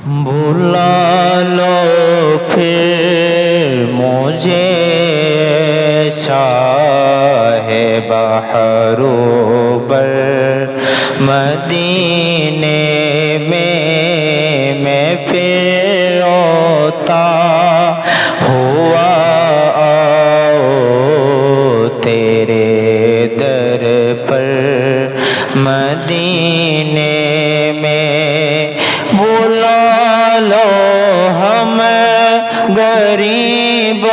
बुला लो फिर मुझे शाहे बहरू बर मदीने में मैं फिर रोता हुआ आओ तेरे दर पर मदीने में बुला लो हम गरीबों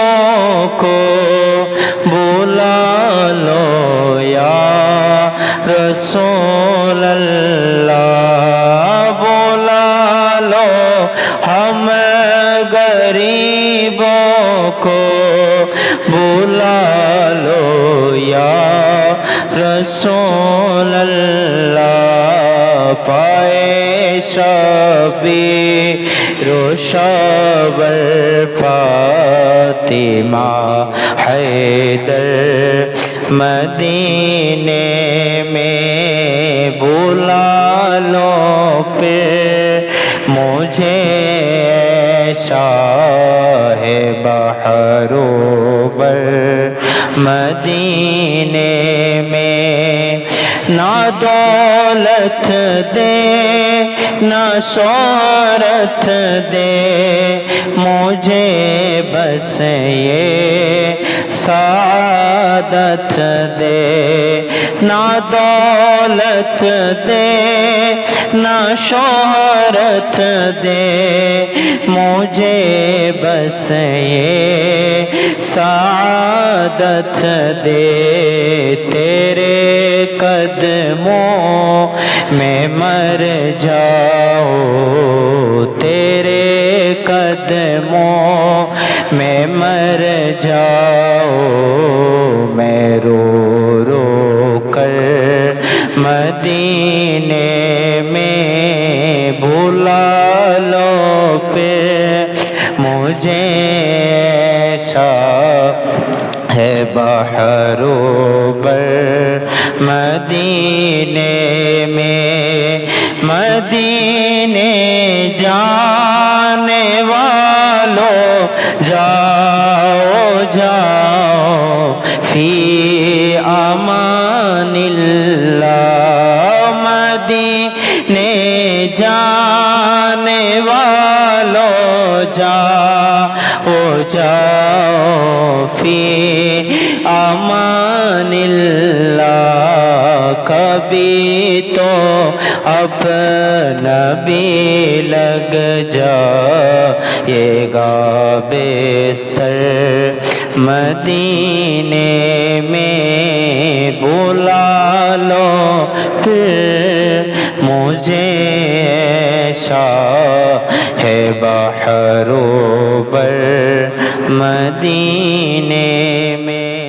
को बुला लो या रसूल अल्लाह बुला लो हम गरीबों को बुला लो या रसूल अल्लाह पाए शबीर शबर फातिमा हैदर मदीने में बुला लो फिर मुझे शाहे बहरू बर मदीने में ना दौलत दे ना शोहरत दे मुझे बस ये सादत दे ना दौलत दे ना शोहरत दे मुझे बस ये सादत दे तेरे कदमों में मर जाओ तेरे कदमों में मर जाओ मैं रो रो कर मदीने में बुला लो फिर मुझे शाहे बहरू बर मदीने में मदीने जाने वालों जाओ जाओ फी अमानिल्लाह मदीने जाने वालों जाओ जाओ फी अमानिल्लाह कभी तो अपना भी लग जाएगा बिस्तर मदीने में बुला लो फिर मुझे शाहे बहरू बर मदीने में।